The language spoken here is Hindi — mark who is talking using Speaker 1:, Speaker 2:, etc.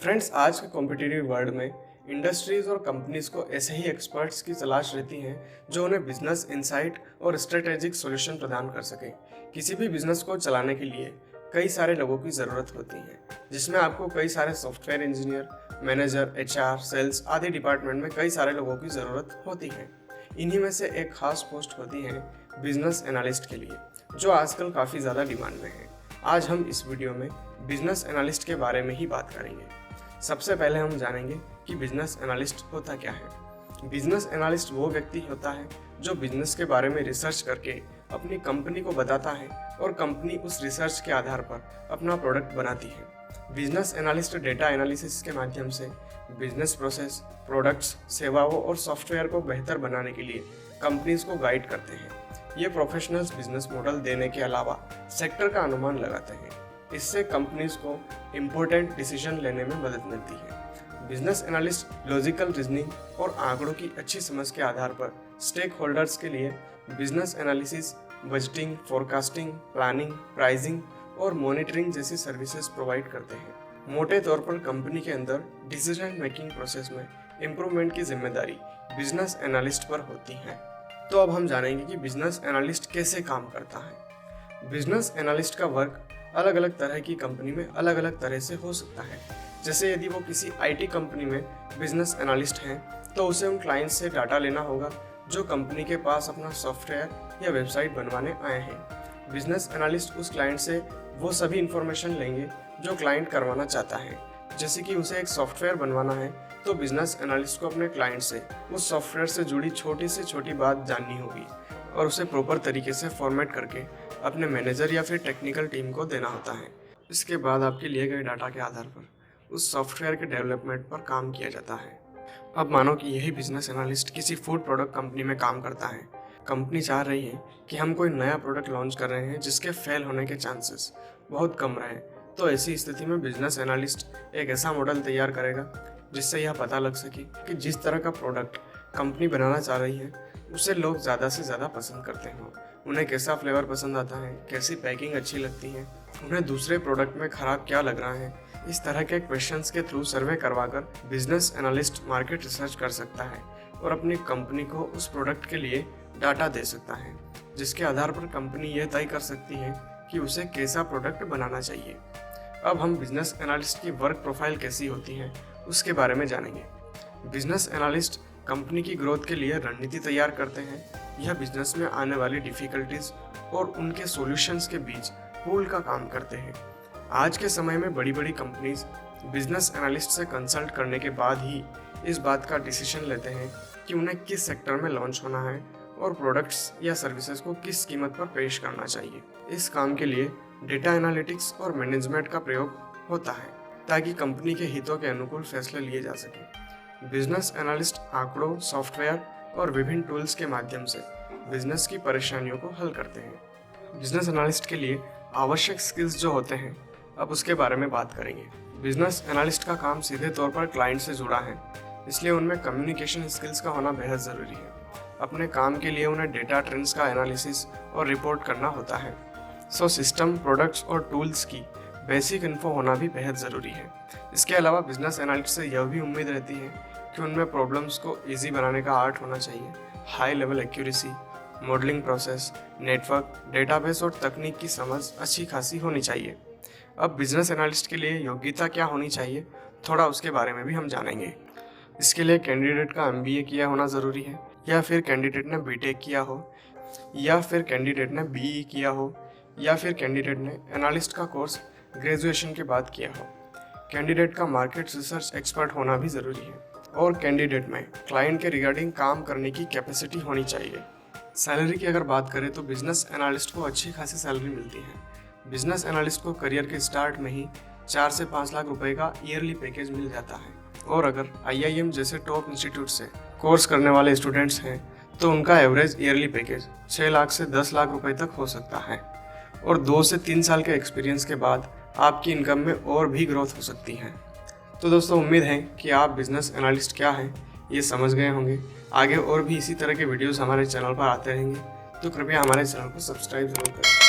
Speaker 1: फ्रेंड्स, आज के कॉम्पिटिटिव वर्ल्ड में इंडस्ट्रीज और कंपनीज को ऐसे ही एक्सपर्ट्स की तलाश रहती है जो उन्हें बिजनेस इंसाइट और स्ट्रेटेजिक सॉल्यूशन प्रदान कर सके। किसी भी बिजनेस को चलाने के लिए कई सारे लोगों की ज़रूरत होती है, जिसमें आपको कई सारे software engineer, manager, HR, sales आदि डिपार्टमेंट में कई सारे लोगों की ज़रूरत होती है। इन्हीं में से एक खास पोस्ट होती है बिजनेस एनालिस्ट के लिए, जो आजकल काफ़ी ज़्यादा डिमांड में है। आज हम इस वीडियो में बिजनेस एनालिस्ट के बारे में ही बात करेंगे। सबसे पहले हम जानेंगे कि बिजनेस एनालिस्ट होता क्या है। बिजनेस एनालिस्ट वो व्यक्ति होता है जो बिजनेस के बारे में रिसर्च करके अपनी कंपनी को बताता है और कंपनी उस रिसर्च के आधार पर अपना प्रोडक्ट बनाती है। बिजनेस एनालिस्ट डेटा एनालिसिस के माध्यम से बिजनेस प्रोसेस, प्रोडक्ट्स, सेवाओं और सॉफ्टवेयर को बेहतर बनाने के लिए कंपनीज को गाइड करते हैं। ये प्रोफेशनल्स बिजनेस मॉडल देने के अलावा सेक्टर का अनुमान लगाते हैं। इससे कंपनीज को इम्पोर्टेंट डिसीजन लेने में मदद मिलती है। बिजनेस एनालिस्ट लॉजिकल रीजनिंग और आंकड़ों की अच्छी समझ के आधार पर स्टेक होल्डर्स के लिए business analysis, budgeting, forecasting, planning, pricing और मॉनिटरिंग जैसी सर्विसेज प्रोवाइड करते हैं। मोटे तौर पर कंपनी के अंदर डिसीजन मेकिंग प्रोसेस में इम्प्रूवमेंट की जिम्मेदारी बिजनेस एनालिस्ट पर होती है। तो अब हम जानेंगे कि बिजनेस एनालिस्ट कैसे काम करता है। बिजनेस एनालिस्ट का वर्क अलग अलग तरह की कंपनी में अलग अलग तरह से हो सकता है। जैसे यदि वो किसी आईटी कंपनी में बिजनेस एनालिस्ट हैं, तो उसे उन क्लाइंट्स से डाटा लेना होगा जो कंपनी के पास अपना सॉफ्टवेयर या वेबसाइट बनवाने आए हैं। बिजनेस एनालिस्ट उस क्लाइंट से वो सभी इंफॉर्मेशन लेंगे जो क्लाइंट करवाना चाहता है। जैसे कि उसे एक सॉफ्टवेयर बनवाना है, तो बिजनेस एनालिस्ट को अपने क्लाइंट से उस सॉफ्टवेयर से जुड़ी छोटी से छोटी बात जाननी होगी और उसे प्रॉपर तरीके से फॉर्मेट करके अपने मैनेजर या फिर टेक्निकल टीम को देना होता है। इसके बाद आपके लिए गए डाटा के आधार पर उस सॉफ्टवेयर के डेवलपमेंट पर काम किया जाता है। अब मानो कि यही बिजनेस एनालिस्ट किसी फूड प्रोडक्ट कंपनी में काम करता है। कंपनी चाह रही है कि हम कोई नया प्रोडक्ट लॉन्च कर रहे हैं जिसके फेल होने के चांसेस बहुत कम रहे। तो ऐसी स्थिति में बिजनेस एनालिस्ट एक ऐसा मॉडल तैयार करेगा जिससे यह पता लग सके कि जिस तरह का प्रोडक्ट कंपनी बनाना चाह रही है उसे लोग ज़्यादा से ज़्यादा पसंद करते हैं। उन्हें कैसा फ्लेवर पसंद आता है, कैसी पैकिंग अच्छी लगती है, उन्हें दूसरे प्रोडक्ट में ख़राब क्या लग रहा है। इस तरह के क्वेश्चंस के थ्रू सर्वे करवाकर बिजनेस एनालिस्ट मार्केट रिसर्च कर सकता है और अपनी कंपनी को उस प्रोडक्ट के लिए डाटा दे सकता है, जिसके आधार पर कंपनी यह तय कर सकती है कि उसे कैसा प्रोडक्ट बनाना चाहिए। अब हम बिजनेस एनालिस्ट की वर्क प्रोफाइल कैसी होती है उसके बारे में जानेंगे। बिजनेस एनालिस्ट कंपनी की ग्रोथ के लिए रणनीति तैयार करते हैं। यह बिजनेस में आने वाली डिफिकल्टीज और उनके सॉल्यूशंस के बीच पुल का काम करते हैं। आज के समय में बड़ी बड़ी कंपनीज बिजनेस एनालिस्ट से कंसल्ट करने के बाद ही इस बात का डिसीजन लेते हैं कि उन्हें किस सेक्टर में लॉन्च होना है और प्रोडक्ट्स या सर्विसेज को किस कीमत पर पेश करना चाहिए। इस काम के लिए डेटा एनालिटिक्स और मैनेजमेंट का प्रयोग होता है ताकि कंपनी के हितों के अनुकूल फैसले लिए जा सके। बिजनेस एनालिस्ट आंकड़ों, सॉफ्टवेयर और विभिन्न टूल्स के माध्यम से बिजनेस की परेशानियों को हल करते हैं। बिजनेस एनालिस्ट के लिए आवश्यक स्किल्स जो होते हैं, अब उसके बारे में बात करेंगे। बिजनेस एनालिस्ट का काम सीधे तौर पर क्लाइंट से जुड़ा है, इसलिए उनमें कम्युनिकेशन स्किल्स का होना बेहद ज़रूरी है। अपने काम के लिए उन्हें डेटा ट्रेंड्स का एनालिसिस और रिपोर्ट करना होता है। सिस्टम, प्रोडक्ट्स और टूल्स की बेसिक इन्फो होना भी बेहद ज़रूरी है। इसके अलावा बिजनेस एनालिस्ट से यह भी उम्मीद रहती है कि उनमें प्रॉब्लम्स को इजी बनाने का आर्ट होना चाहिए। High level accuracy, modelling process, network, database और तकनीक की समझ अच्छी खासी होनी चाहिए। अब बिजनेस एनालिस्ट के लिए योग्यता क्या होनी चाहिए, थोड़ा उसके बारे में भी हम जानेंगे। इसके लिए कैंडिडेट का MBA किया होना ज़रूरी है, या फिर कैंडिडेट ने BTech किया हो, या फिर कैंडिडेट ने BE किया हो, या फिर कैंडिडेट ने एनालिस्ट का कोर्स ग्रेजुएशन के बाद किया हो। कैंडिडेट का मार्केट रिसर्च एक्सपर्ट होना भी ज़रूरी है और कैंडिडेट में क्लाइंट के रिगार्डिंग काम करने की कैपेसिटी होनी चाहिए। सैलरी की अगर बात करें तो बिजनेस एनालिस्ट को अच्छी खासी सैलरी मिलती है। बिजनेस एनालिस्ट को करियर के स्टार्ट में ही 4 से 5 लाख रुपए का ईयरली पैकेज मिल जाता है और अगर IIM जैसे टॉप इंस्टीट्यूट से कोर्स करने वाले स्टूडेंट्स हैं तो उनका एवरेज ईयरली पैकेज 6 लाख से 10 लाख रुपए तक हो सकता है और 2 से 3 साल के एक्सपीरियंस के बाद आपकी इनकम में और भी ग्रोथ हो सकती है। तो दोस्तों, उम्मीद है कि आप बिजनेस एनालिस्ट क्या है ये समझ गए होंगे। आगे और भी इसी तरह के वीडियोस हमारे चैनल पर आते रहेंगे, तो कृपया हमारे चैनल को सब्सक्राइब जरूर करें।